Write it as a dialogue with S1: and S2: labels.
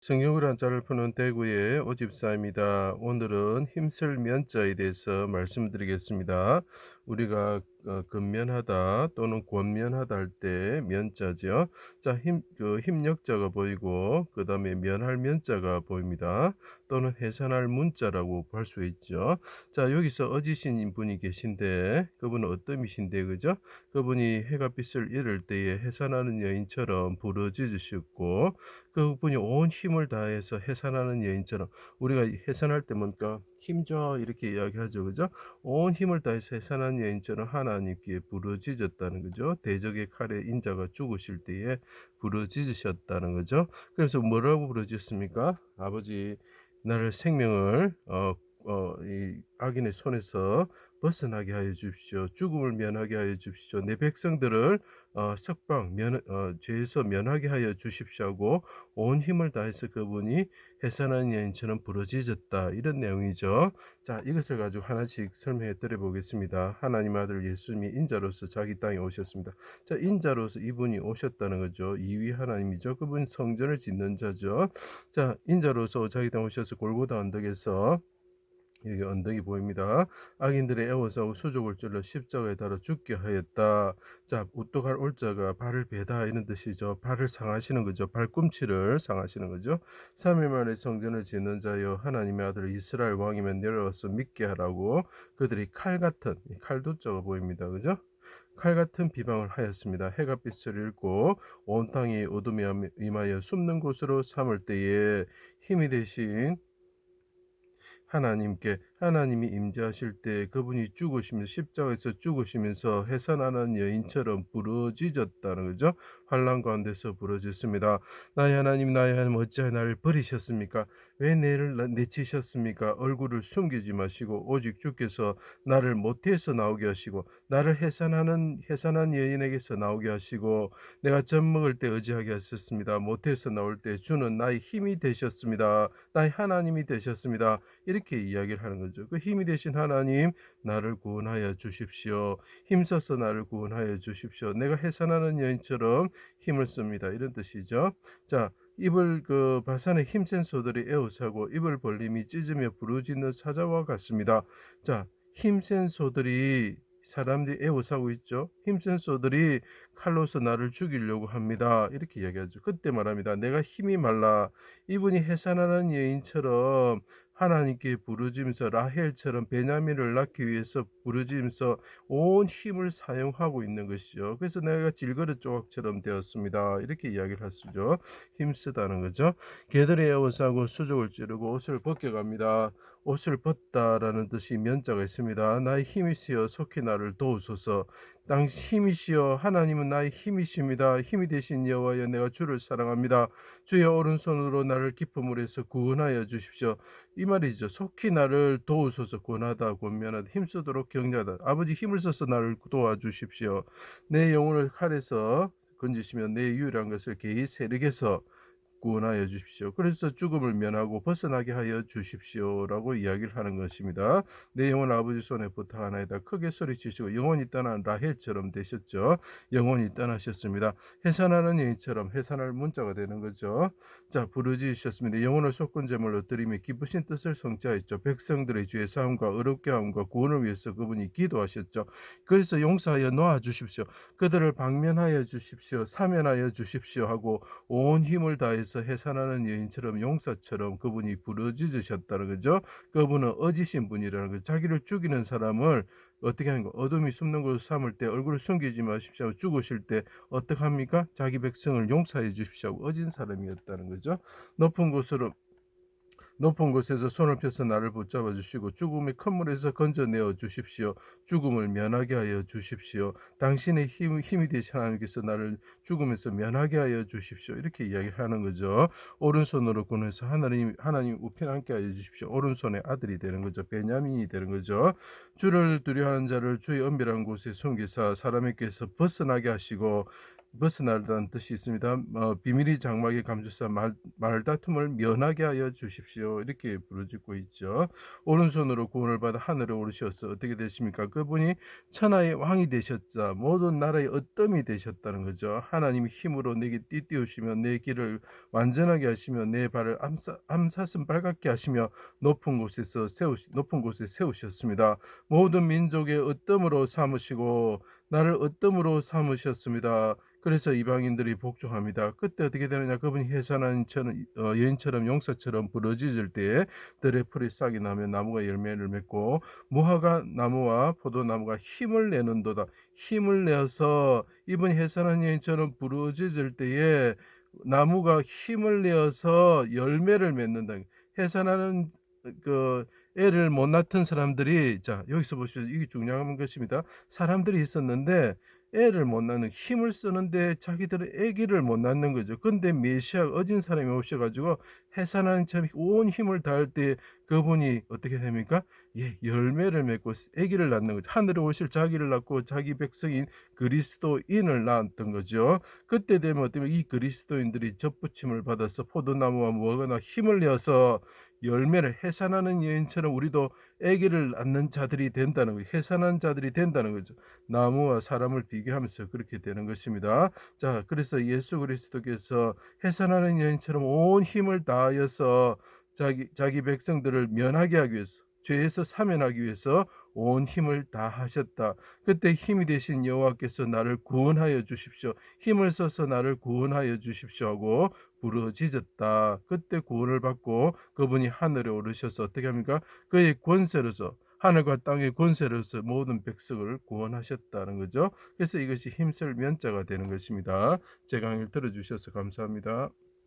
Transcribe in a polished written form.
S1: 성경을 한자를 푸는 대구의 오집사입니다. 오늘은 힘쓸 면자에 대해서 말씀드리겠습니다. 우리가 근면하다 또는 권면하다 할 때 면자죠. 자, 힘력자가 보이고 그 다음에 면할 면자가 보입니다. 또는 해산할 문자라고 할 수 있죠. 자, 여기서 어지신 분이 계신데 그분은 어떤 이신데 그죠? 그분이 해가 빛을 잃을 때에 해산하는 여인처럼 부르짖으셨고 그분이 온 힘을 다해서 해산하는 여인처럼 우리가 해산할 때 뭔가 "힘줘." 이렇게 이야기하죠. 그죠? 온 힘을 다해서 해산한 여인처럼 하나님께 부르짖었다는 거죠. 대적의 칼에 인자가 죽으실 때에 부르짖으셨다는 거죠. 그래서 뭐라고 부르짖습니까? "아버지 나를 생명을 이 악인의 손에서 벗어나게 하여 주십시오. 죽음을 면하게 하여 주십시오. 내 백성들을 석방 죄에서 면하게 하여 주십시오." 하고 온 힘을 다해서 그분이 해산한 여인처럼 부르짖었다. 이런 내용이죠. 자, 이것을 가지고 하나씩 설명해 드려 보겠습니다. 하나님 아들 예수님이 인자로서 자기 땅에 오셨습니다. 자, 인자로서 이분이 오셨다는 거죠. 이위 하나님이죠. 그분이 성전을 짓는 자죠. 자, 인자로서 자기 땅에 오셔서 골고다 언덕에서 여기 언덕이 보입니다. 악인들의 애워싸고 수족을 찔러 십자가에 달아 죽게 하였다. 자, 우뚝할 올자가 발을 베다 이런 뜻이죠. 발을 상하시는 거죠. 발꿈치를 상하시는 거죠. 3일 만에 성전을 짓는 자여 하나님의 아들 이스라엘 왕이면 내려와서 믿게 하라고 그들이 칼 같은 칼도자가 보입니다. 그죠? 칼 같은 비방을 하였습니다. 해가 빛을 잃고 온 땅이 어둠에 임하여 숨는 곳으로 삼을 때에 힘이 되신 하나님이 임재하실 때 그분이 죽으시면서 십자가에서 죽으시면서 해산하는 여인처럼 부르짖었다는 거죠. 환난 가운데서 부르짖습니다. 나의 하나님 나의 하나님 어찌하여 나를 버리셨습니까? 왜 나를 내치셨습니까? 얼굴을 숨기지 마시고 오직 주께서 나를 모태에서 나오게 하시고 나를 해산한 여인에게서 나오게 하시고 내가 젖 먹을 때 의지하게 하셨습니다. 모태에서 나올 때 주는 나의 힘이 되셨습니다. 나의 하나님이 되셨습니다. 이렇게 이야기를 하는 거죠. 그 힘이 되신 하나님 나를 구원하여 주십시오. 힘써서 나를 구원하여 주십시오. 내가 해산하는 여인처럼 힘을 씁니다. 이런 뜻이죠. 자, 입을 바산의 힘센 소들이 에워싸고 입을 벌림이 찢으며 부르짖는 사자와 같습니다. 자, 힘센 소들이 사람들이 에워싸고 있죠. 힘센 소들이 칼로서 나를 죽이려고 합니다. 이렇게 이야기하죠. 그때 말합니다. 내가 힘이 말라 이분이 해산하는 여인처럼 하나님께 부르짖으면서 라헬처럼 베냐민을 낳기 위해서 부르짖으면서 온 힘을 사용하고 있는 것이죠. 그래서 내가 질그릇 조각처럼 되었습니다. 이렇게 이야기를 하시죠. 힘쓰다는 거죠. 개들이 에워싸고 수족을 찌르고 옷을 벗겨갑니다. 옷을 벗다라는 뜻이 면자가 있습니다. 나의 힘이시여 속히 나를 도우소서. 당신 힘이시여 하나님은 나의 힘이십니다. 힘이 되신 여호와여 내가 주를 사랑합니다. 주의 오른손으로 나를 깊은 물에서 구원하여 주십시오. 이 말이죠. 속히 나를 도우소서. 권하다 권면하다 힘쓰도록 격려하다. 아버지 힘을 써서 나를 도와주십시오. 내 영혼을 칼에서 건지시며 내 유일한 것을 개의 세력에서 구원하여 주십시오. 그래서 죽음을 면하고 벗어나게 하여 주십시오라고 이야기를 하는 것입니다. 내 영혼 아버지 손에 부탁하나이다. 크게 소리치시고 영혼이 떠난 라헬처럼 되셨죠. 영혼이 떠나셨습니다. 해산하는 여인처럼 해산할 문자가 되는 거죠. 자, 부르짖으셨습니다. 영혼을 속군 제물로 드리며 기쁘신 뜻을 성취하였죠. 백성들의 죄 사함과 어렵게 함과 구원을 위해서 그분이 기도하셨죠. 그래서 용서하여 놓아 주십시오. 그들을 방면하여 주십시오. 사면하여 주십시오 하고 온 힘을 다해서 해산하는 여인처럼 용사처럼 그분이 부르짖으셨다는 거죠. 그분은 어지신 분이라는 거죠. 자기를 죽이는 사람을 어떻게 하는 거? 어둠이 숨는 곳을 삼을 때 얼굴을 숨기지 마십시오. 죽으실 때 어떻게 합니까? 자기 백성을 용서해 주십시오 하고 어진 사람이었다는 거죠. 높은 곳으로 높은 곳에서 손을 펴서 나를 붙잡아 주시고 죽음의 큰 물에서 건져내어 주십시오. 죽음을 면하게 하여 주십시오. 당신의 힘이 되신 하나님께서 나를 죽음에서 면하게 하여 주십시오. 이렇게 이야기하는 거죠. 오른손으로 군해서 하나님 우편 함께 하여 주십시오. 오른손의 아들이 되는 거죠. 베냐민이 되는 거죠. 주를 두려워하는 자를 주의 은밀한 곳에 숨기사 사람에게서 벗어나게 하시고 벗어나다는 뜻이 있습니다. 비밀이 장막에 감추사 말다툼을 면하게 하여 주십시오. 이렇게 부르짖고 있죠. 오른손으로 구원을 받아 하늘에 오르셔서 어떻게 되십니까? 그분이 천하의 왕이 되셨자 모든 나라의 어뜸이 되셨다는 거죠. 하나님이 힘으로 내게 띠띠우시며 내 길을 완전하게 하시며 내 발을 암사슴 발같게 하시며 높은 곳에 세우셨습니다. 모든 민족의 어뜸으로 삼으시고 나를 어뜸으로 삼으셨습니다. 그래서 이방인들이 복종합니다. 그때 어떻게 되느냐? 그분이 해산한 여인처럼 용사처럼 부러지질 때에 들의 풀이 싹이 나며 나무가 열매를 맺고 무화과 나무와 포도나무가 힘을 내는도다. 힘을 내어서 이분이 해산한 여인처럼 부러지질 때에 나무가 힘을 내어서 열매를 맺는다. 해산하는 그 애를 못 낳던 사람들이, 자 여기서 보시죠. 이게 중요한 것입니다. 사람들이 있었는데 애를 못 낳는, 힘을 쓰는데 자기들은 아기를 못 낳는 거죠. 근데 메시아 어진 사람이 오셔 가지고 해산하는 참 온 힘을 다할 때 그분이 어떻게 됩니까? 예, 열매를 맺고 아기를 낳는 거죠. 하늘에 오실 자기를 낳고 자기 백성인 그리스도인을 낳았던 거죠. 그때 되면 어쩌면 이 그리스도인들이 접붙임을 받아서 포도나무와 무화과나 힘을 내어서 열매를, 해산하는 여인처럼 우리도 아기를 낳는 자들이 된다는 거예요. 해산한 자들이 된다는 거죠. 나무와 사람을 비교하면서 그렇게 되는 것입니다. 자, 그래서 예수 그리스도께서 해산하는 여인처럼 온 힘을 다하여서 자기 백성들을 면하게 하기 위해서, 죄에서 사면하기 위해서 온 힘을 다하셨다. 그때 힘이 되신 여호와께서 나를 구원하여 주십시오. 힘을 써서 나를 구원하여 주십시오 하고 부르짖었다. 그때 구원을 받고 그분이 하늘에 오르셔서 어떻게 합니까? 그의 권세로서, 하늘과 땅의 권세로서 모든 백성을 구원하셨다는 거죠. 그래서 이것이 힘쓸 면자가 되는 것입니다. 제 강의를 들어주셔서 감사합니다.